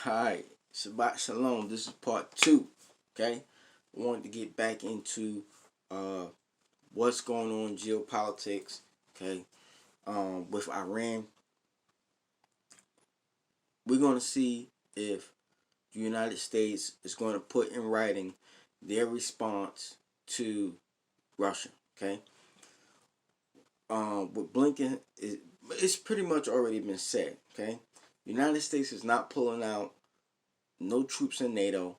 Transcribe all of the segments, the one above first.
Hi, Shabbat Shalom. This is part 2. Okay, I wanted to get back into uh, what's going on in geopolitics. Okay, with Iran, we're going to see if the United States is going to put in writing their response to Russia. Okay, with Blinken, it's pretty much already been said. Okay, the United States is not pulling out no troops in NATO.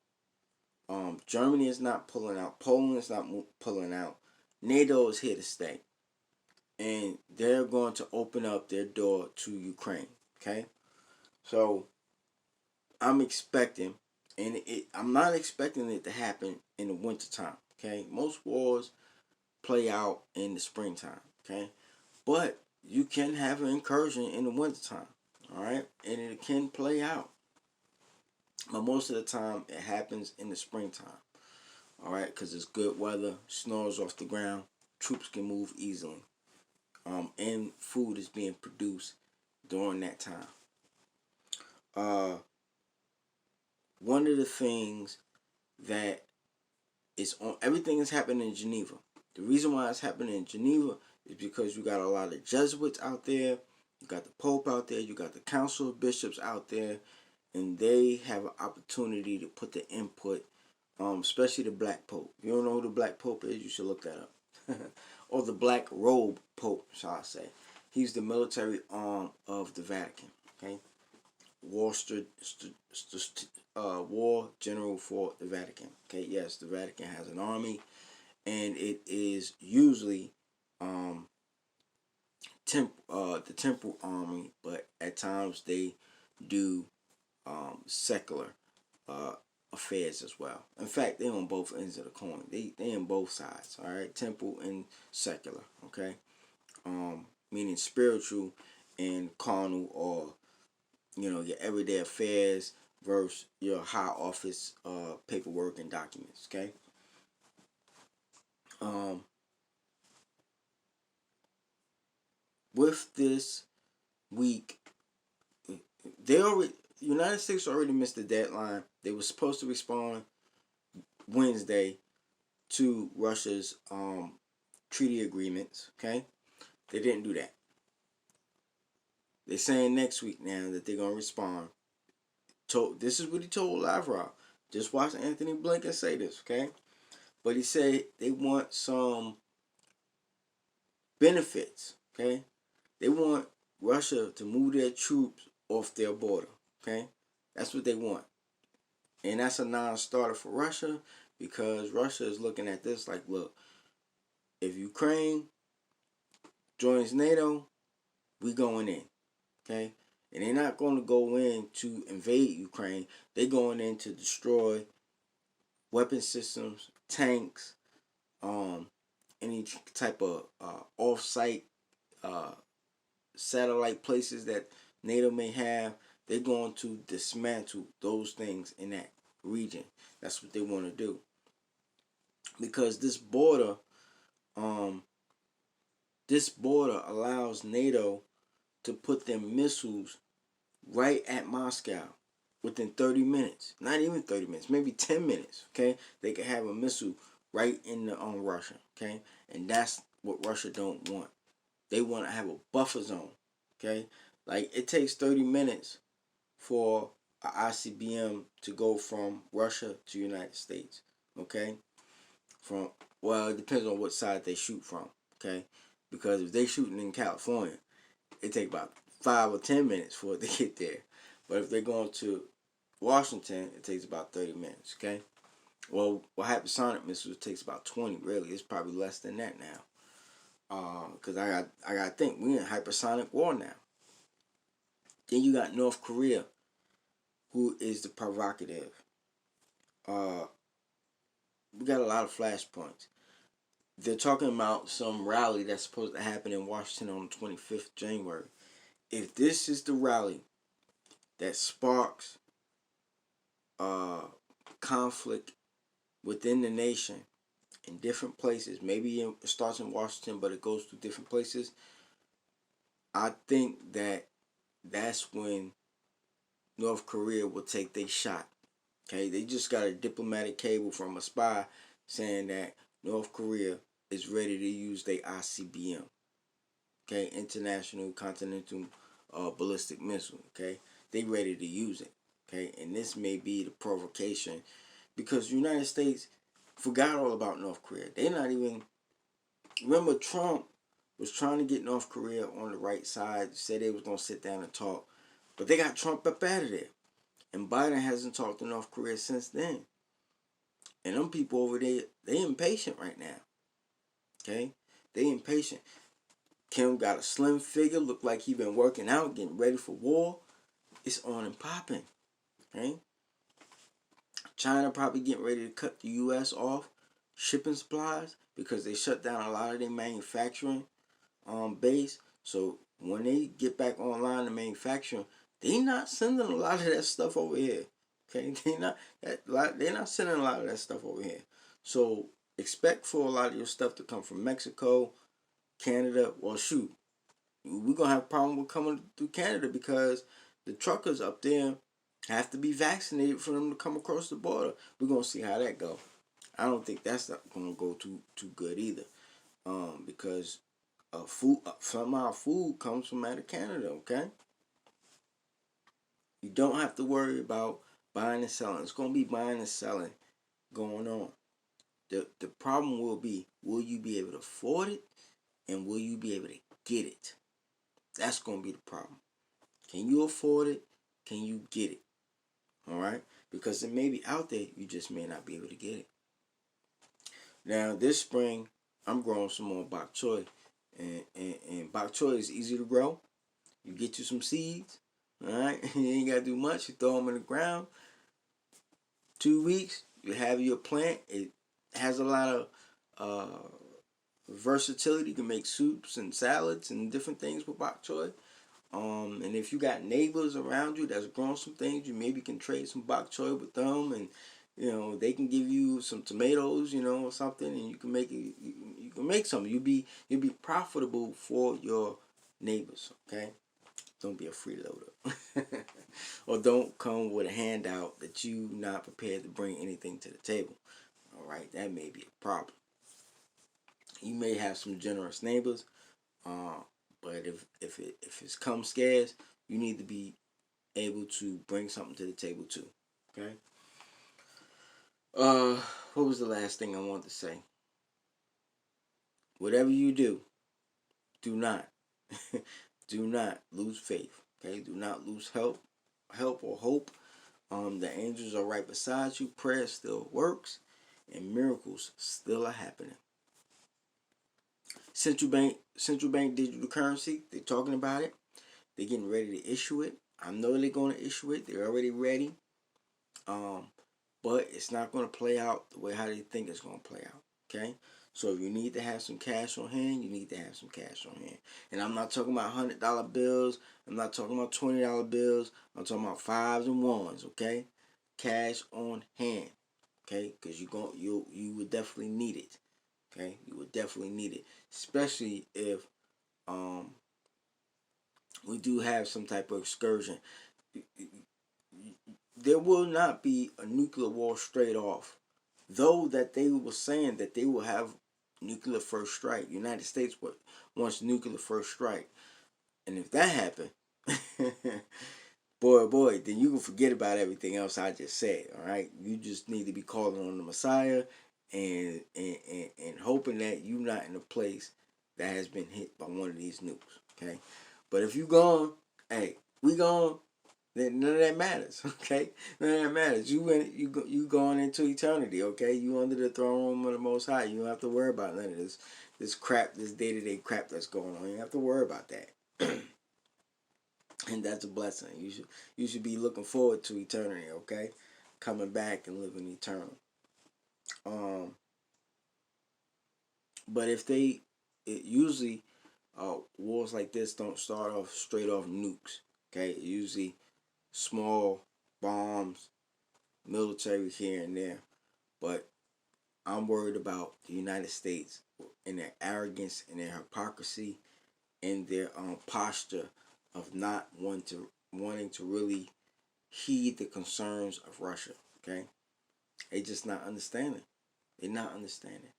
Germany is not pulling out. Poland is not pulling out. NATO is here to stay, and they're going to open up their door to Ukraine. Okay, so I'm expecting, and I'm not expecting it to happen in the wintertime. Okay, most wars play out in the springtime. Okay, but you can have an incursion in the wintertime. All right, and it can play out, but most of the time it happens in the springtime. All right, because it's good weather, snow is off the ground, troops can move easily, and food is being produced during that time. Uh, One of the things that is on everything is happening in Geneva. The reason why it's happening in Geneva is because you got a lot of Jesuits out there, you got the Pope out there, you got the Council of Bishops out there, and they have an opportunity to put the input, especially the Black Pope. If you don't know who the Black Pope is, you should look that up. Or the Black Robe Pope, shall I say. He's the military arm of the Vatican. Okay, war general for the Vatican. Okay, yes, the Vatican has an army, and it is usually the temple army, but at times they do secular uh, affairs as well. In fact, they on both ends of the coin. They in both sides. All right, temple and secular. Okay, meaning spiritual and carnal, or your everyday affairs versus your high office paperwork and documents. Okay. Um, with this week, they already United States already missed the deadline. They were supposed to respond Wednesday to Russia's treaty agreements. Okay, they didn't do that. They're saying next week now that they're gonna respond. This is what he told Lavrov. Just watch Anthony Blinken say this. Okay, but he said they want some benefits. Okay, they want Russia to move their troops off their border. Okay, that's what they want, and that's a non-starter for Russia, because Russia is looking at this like, look, if Ukraine joins NATO, we going in. Okay, and they're not going to go in to invade Ukraine. They're going in to destroy weapon systems, tanks, um, any type of off-site uh, satellite places that NATO may have. They're going to dismantle those things in that region. That's what they want to do, because um, this border allows NATO to put their missiles right at Moscow within 30 minutes. Not even 30 minutes, maybe 10 minutes. Okay, they can have a missile right in the on Russia. Okay, and that's what Russia don't want. They want to have a buffer zone. Okay, like it takes 30 minutes for a ICBM to go from Russia to United States. Okay, from it depends on what side they shoot from. Okay, because if they shooting in California, it take about 5 or 10 minutes for it to get there. But if they're going to Washington, it takes about 30 minutes. Okay. Well, hypersonic missiles takes about 20. Really, it's probably less than that now. Because I got to think we in hypersonic war now. Then you got North Korea, who is the provocative. Uh, we got a lot of flashpoints. They're talking about some rally that's supposed to happen in Washington on the 25th January. If this is the rally that sparks conflict within the nation in different places, maybe it starts in Washington, but it goes to different places, I think that's when North Korea will take their shot. Okay, they just got a diplomatic cable from a spy saying that North Korea is ready to use their ICBM. Okay, International Continental Ballistic Missile. Okay, they ready to use it. Okay, and this may be the provocation because the United States forgot all about North Korea. They're not even, remember Trump was trying to get North Korea on the right side, said they was going to sit down and talk, but they got Trump up out of there. And Biden hasn't talked to North Korea since then. And them people over there, they impatient right now. Okay? They impatient. Kim got a slim figure, look like he been working out, getting ready for war. It's on and popping. Okay? China probably getting ready to cut the U.S. off shipping supplies because they shut down a lot of their manufacturing base. So when they get back online to manufacturing, they not sending a lot of that stuff over here. Okay, they're not sending a lot of that stuff over here. So expect for a lot of your stuff to come from Mexico, Canada. Well, shoot, we're gonna have a problem with coming through Canada because the truckers up there have to be vaccinated for them to come across the border. We're gonna see how that go. I don't think that's not gonna go too good either, because some of our food comes from out of Canada. Okay, you don't have to worry about buying and selling. It's gonna be buying and selling going on. The problem will you be able to afford it, and will you be able to get it? That's gonna be the problem. Can you afford it? Can you get it? All right, because it may be out there, you just may not be able to get it. Now this spring, I'm growing some more bok choy, and bok choy is easy to grow. You get you some seeds, all right. You ain't gotta do much. You throw them in the ground. 2 weeks, you have your plant. It has a lot of versatility. You can make soups and salads and different things with bok choy. And if you got neighbors around you that's growing some things, you maybe can trade some bok choy with them, and they can give you some tomatoes, or something, and you can make it. You can make something. You'll be profitable for your neighbors. Okay, don't be a freeloader, or don't come with a handout that you not prepared to bring anything to the table. All right, that may be a problem. You may have some generous neighbors, but if it's come scarce, you need to be able to bring something to the table too. Okay. What was the last thing I wanted to say? Whatever you do not, do not lose faith. Okay. Do not lose help or hope. The angels are right beside you. Prayer still works, and miracles still are happening. Central bank digital currency. They're talking about it. They're getting ready to issue it. I know they're going to issue it. They're already ready. But it's not going to play out the way how they think it's going to play out. Okay? So if you need to have some cash on hand, you need to have some cash on hand. And I'm not talking about $100 bills. I'm not talking about $20 bills. I'm talking about fives and ones. Okay? Cash on hand. Okay? Because you would definitely need it. Okay? You would definitely need it, especially if we do have some type of excursion. There will not be a nuclear war straight off, though that they were saying that they will have nuclear first strike. United States wants nuclear first strike, and if that happened, boy, then you can forget about everything else I just said. All right, you just need to be calling on the Messiah and hoping that you're not in a place that has been hit by one of these nukes. Okay, but if you gone, hey, we gone. Then none of that matters, okay? None of that matters. You going into eternity, okay? You under the throne room of the Most High. You don't have to worry about none of this crap, this day-to-day crap that's going on. You don't have to worry about that, and that's a blessing. You should be looking forward to eternity, okay? Coming back and living eternal. But usually wars like this don't start off straight off nukes, okay? Usually small bombs, military here and there. But I'm worried about the United States and their arrogance and their hypocrisy and their posture of not wanting to really heed the concerns of Russia. Okay, they just not understanding. They're not understanding.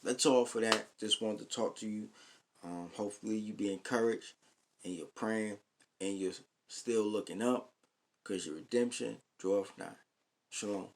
That's all for that. Just wanted to talk to you. Hopefully you be encouraged and you're praying and you're still looking up because your redemption draweth nigh. Shalom.